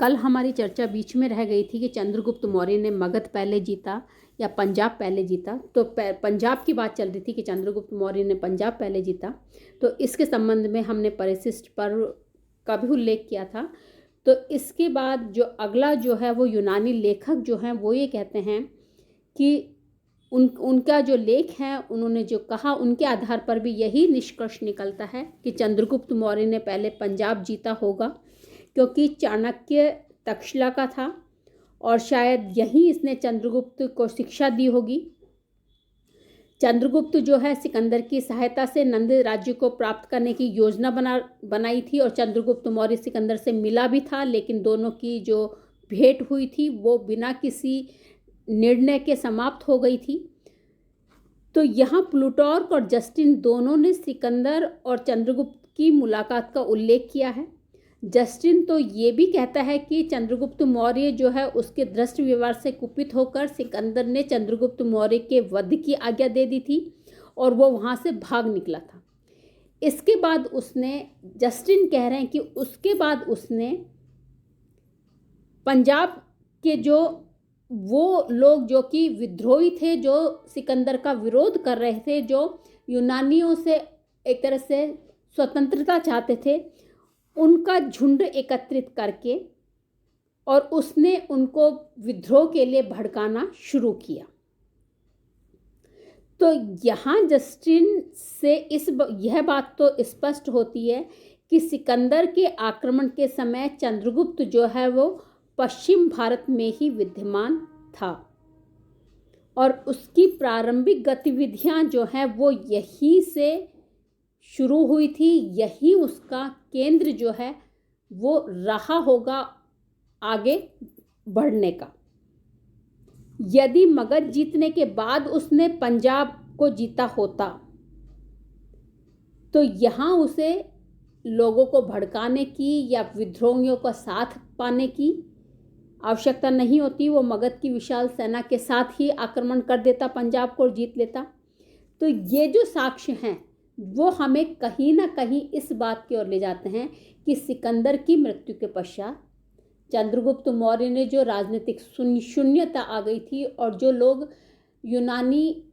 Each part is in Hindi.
कल हमारी चर्चा बीच में रह गई थी कि चंद्रगुप्त मौर्य ने मगध पहले जीता या पंजाब पहले जीता। तो पंजाब की बात चल रही थी कि चंद्रगुप्त मौर्य ने पंजाब पहले जीता। तो इसके संबंध में हमने परिशिष्ट पर्व का भी उल्लेख किया था। तो इसके बाद जो अगला जो है वो यूनानी लेखक जो हैं वो ये कहते हैं कि उनका जो लेख है, उन्होंने जो कहा, उनके आधार पर भी यही निष्कर्ष निकलता है कि चंद्रगुप्त मौर्य ने पहले पंजाब जीता होगा, क्योंकि चाणक्य तक्षशिला का था और शायद यहीं इसने चंद्रगुप्त को शिक्षा दी होगी। चंद्रगुप्त जो है सिकंदर की सहायता से नंद राज्य को प्राप्त करने की योजना बनाई थी और चंद्रगुप्त मौर्य सिकंदर से मिला भी था, लेकिन दोनों की जो भेंट हुई थी वो बिना किसी निर्णय के समाप्त हो गई थी। तो यहाँ प्लूटार्क और जस्टिन दोनों ने सिकंदर और चंद्रगुप्त की मुलाकात का उल्लेख किया है। जस्टिन तो ये भी कहता है कि चंद्रगुप्त मौर्य जो है उसके दृष्ट व्यवहार से कुपित होकर सिकंदर ने चंद्रगुप्त मौर्य के वध की आज्ञा दे दी थी और वो वहाँ से भाग निकला था। इसके बाद उसने, जस्टिन कह रहे हैं कि उसके बाद उसने पंजाब के जो वो लोग जो कि विद्रोही थे, जो सिकंदर का विरोध कर रहे थे, जो यूनानियों से एक तरह से स्वतंत्रता चाहते थे, उनका झुंड एकत्रित करके और उसने उनको विद्रोह के लिए भड़काना शुरू किया। तो यहाँ जस्टिन से यह बात तो स्पष्ट होती है कि सिकंदर के आक्रमण के समय चंद्रगुप्त जो है वो पश्चिम भारत में ही विद्यमान था और उसकी प्रारंभिक गतिविधियां जो हैं वो यहीं से शुरू हुई थी। यही उसका केंद्र जो है वो रहा होगा आगे बढ़ने का। यदि मगध जीतने के बाद उसने पंजाब को जीता होता तो यहाँ उसे लोगों को भड़काने की या विद्रोहियों का साथ पाने की आवश्यकता नहीं होती। वो मगध की विशाल सेना के साथ ही आक्रमण कर देता, पंजाब को जीत लेता। तो ये जो साक्ष्य हैं वो हमें कहीं ना कहीं इस बात की ओर ले जाते हैं कि सिकंदर की मृत्यु के पश्चात चंद्रगुप्त मौर्य ने जो राजनीतिक शून्यता आ गई थी और जो लोग यूनानी,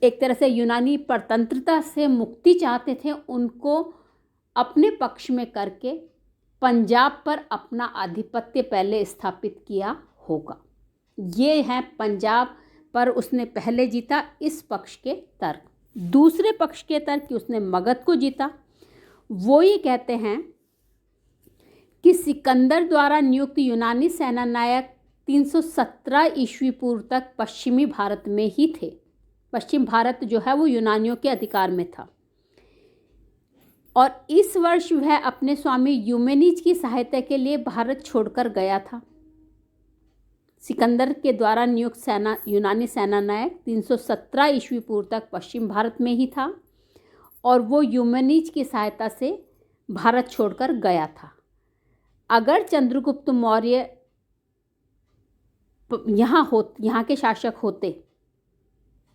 एक तरह से यूनानी परतंत्रता से मुक्ति चाहते थे, उनको अपने पक्ष में करके पंजाब पर अपना आधिपत्य पहले स्थापित किया होगा। ये है पंजाब पर उसने पहले जीता, इस पक्ष के तर्क। दूसरे पक्ष के तर्क कि उसने मगध को जीता, वो ये कहते हैं कि सिकंदर द्वारा नियुक्त यूनानी सेना नायक 317 ईस्वी पूर्व तक पश्चिमी भारत में ही थे। पश्चिम भारत जो है वो यूनानियों के अधिकार में था और इस वर्ष वह अपने स्वामी यूमेनिज की सहायता के लिए भारत छोड़कर गया था। सिकंदर के द्वारा नियुक्त यूनानी सेना नायक 317 ईस्वी पूर्व तक पश्चिम भारत में ही था और वो यूमेनिज की सहायता से भारत छोड़कर गया था। अगर चंद्रगुप्त मौर्य यहाँ के शासक होते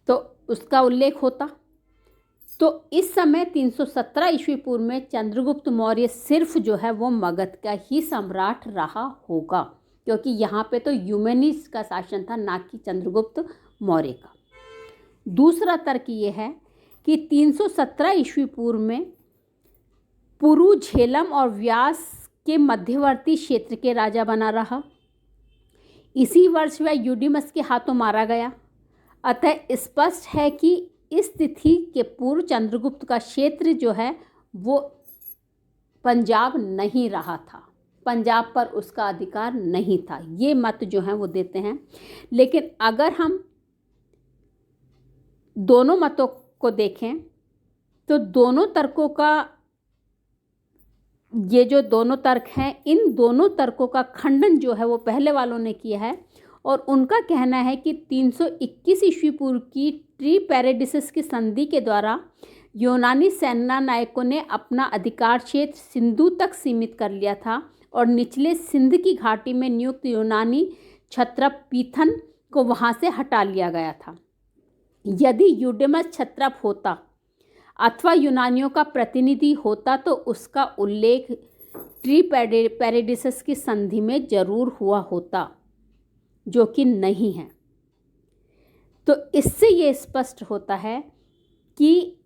तो उसका उल्लेख होता। तो इस समय 317 ईस्वी पूर्व में चंद्रगुप्त मौर्य सिर्फ जो है वो मगध का ही सम्राट रहा होगा, क्योंकि यहाँ पे तो यूमेनिज का शासन था, ना कि चंद्रगुप्त मौर्य का। दूसरा तर्क ये है कि 317 ईस्वी पूर्व में पुरु, झेलम और व्यास के मध्यवर्ती क्षेत्र के राजा बना रहा। इसी वर्ष वह यूडिमस के हाथों मारा गया। अतः स्पष्ट है कि इस तिथि के पूर्व चंद्रगुप्त का क्षेत्र जो है वो पंजाब नहीं रहा था, पंजाब पर उसका अधिकार नहीं था। ये मत जो है वो देते हैं। लेकिन अगर हम दोनों मतों को देखें तो दोनों तर्कों का, ये जो दोनों तर्क हैं, इन दोनों तर्कों का खंडन जो है वो पहले वालों ने किया है और उनका कहना है कि 321 ईस्वी पूर्व की ट्रीपैरेडिसस की संधि के द्वारा यूनानी सेना नायकों ने अपना अधिकार क्षेत्र सिंधु तक सीमित कर लिया था और निचले सिंध की घाटी में नियुक्त यूनानी क्षत्रप पीथन को वहाँ से हटा लिया गया था। यदि यूडिमस क्षत्रप होता अथवा यूनानियों का प्रतिनिधि होता तो उसका उल्लेख ट्रीपैरेडिसस की संधि में जरूर हुआ होता, जो कि नहीं है। तो इससे ये स्पष्ट होता है कि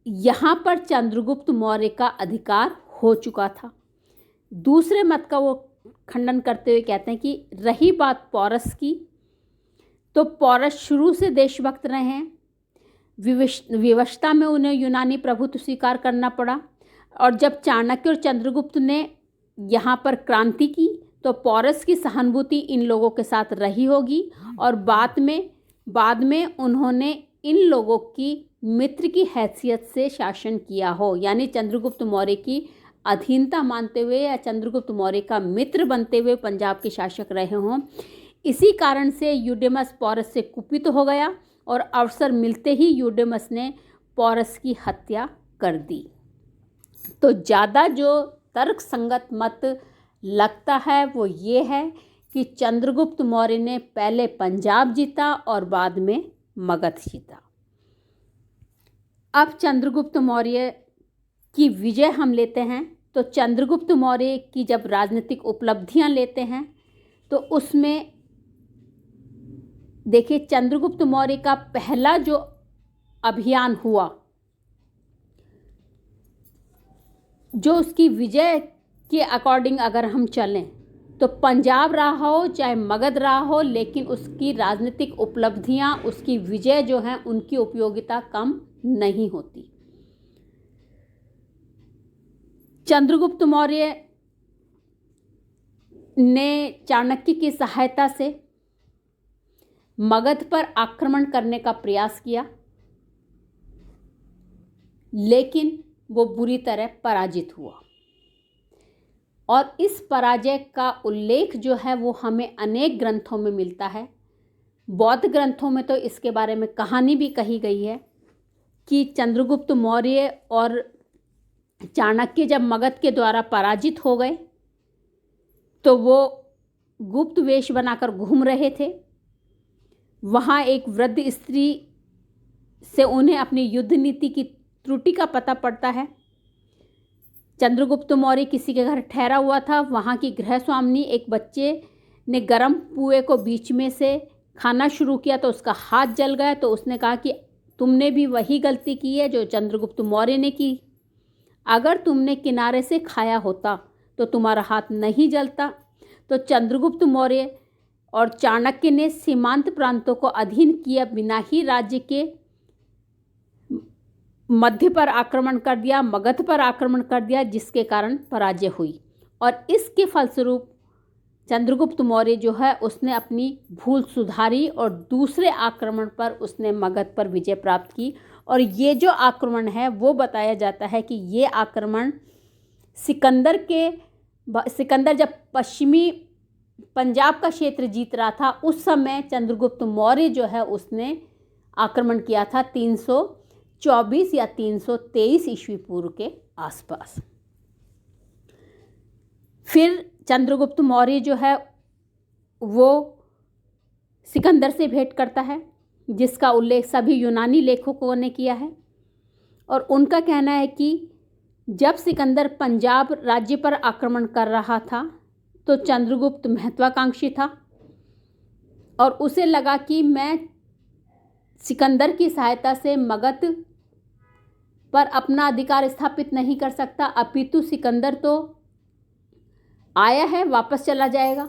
यहाँ पर चंद्रगुप्त मौर्य का अधिकार हो चुका था। दूसरे मत का वो खंडन करते हुए कहते हैं कि रही बात पौरस की, तो पौरस शुरू से देशभक्त रहे हैं। विवशता में उन्हें यूनानी प्रभुत्व स्वीकार करना पड़ा, और जब चाणक्य और चंद्रगुप्त ने यहाँ पर क्रांति की तो पौरस की सहानुभूति इन लोगों के साथ रही होगी, और बाद में उन्होंने इन लोगों की मित्र की हैसियत से शासन किया हो, यानी चंद्रगुप्त मौर्य की अधीनता मानते हुए या चंद्रगुप्त मौर्य का मित्र बनते हुए पंजाब के शासक रहे हों। इसी कारण से यूडेमस पौरस से कुपित हो गया और अवसर मिलते ही यूडेमस ने पौरस की हत्या कर दी। तो ज़्यादा जो तर्क संगत मत लगता है वो ये है कि चंद्रगुप्त मौर्य ने पहले पंजाब जीता और बाद में मगध जीता। अब चंद्रगुप्त मौर्य की विजय हम लेते हैं, तो चंद्रगुप्त मौर्य की जब राजनीतिक उपलब्धियां लेते हैं तो उसमें देखिए चंद्रगुप्त मौर्य का पहला जो अभियान हुआ, जो उसकी विजय के अकॉर्डिंग अगर हम चलें तो पंजाब रहा हो चाहे मगध रहा हो, लेकिन उसकी राजनीतिक उपलब्धियां, उसकी विजय जो हैं उनकी उपयोगिता कम नहीं होती। चंद्रगुप्त मौर्य ने चाणक्य की सहायता से मगध पर आक्रमण करने का प्रयास किया, लेकिन वो बुरी तरह पराजित हुआ, और इस पराजय का उल्लेख जो है वो हमें अनेक ग्रंथों में मिलता है। बौद्ध ग्रंथों में तो इसके बारे में कहानी भी कही गई है कि चंद्रगुप्त मौर्य और चाणक्य जब मगध के द्वारा पराजित हो गए तो वो गुप्त वेश बनाकर घूम रहे थे। वहाँ एक वृद्ध स्त्री से उन्हें अपनी युद्ध नीति की त्रुटि का पता पड़ता है। चंद्रगुप्त मौर्य किसी के घर ठहरा हुआ था, वहाँ की गृह स्वामिनी एक बच्चे ने गरम पुए को बीच में से खाना शुरू किया तो उसका हाथ जल गया, तो उसने कहा कि तुमने भी वही गलती की है जो चंद्रगुप्त मौर्य ने की। अगर तुमने किनारे से खाया होता तो तुम्हारा हाथ नहीं जलता। तो चंद्रगुप्त मौर्य और चाणक्य ने सीमांत प्रांतों को अधीन किए बिना ही राज्य के मध्य पर आक्रमण कर दिया, मगध पर आक्रमण कर दिया, जिसके कारण पराजय हुई। और इसके फलस्वरूप चंद्रगुप्त मौर्य जो है उसने अपनी भूल सुधारी और दूसरे आक्रमण पर उसने मगध पर विजय प्राप्त की। और ये जो आक्रमण है वो बताया जाता है कि ये आक्रमण सिकंदर जब पश्चिमी पंजाब का क्षेत्र जीत रहा था उस समय चंद्रगुप्त मौर्य जो है उसने आक्रमण किया था 324 या 323 ईस्वी पूर्व के आसपास। फिर चंद्रगुप्त मौर्य जो है वो सिकंदर से भेंट करता है, जिसका उल्लेख सभी यूनानी लेखकों ने किया है। और उनका कहना है कि जब सिकंदर पंजाब राज्य पर आक्रमण कर रहा था तो चंद्रगुप्त महत्वाकांक्षी था और उसे लगा कि मैं सिकंदर की सहायता से मगध पर अपना अधिकार स्थापित नहीं कर सकता, अपितु सिकंदर तो आया है वापस चला जाएगा।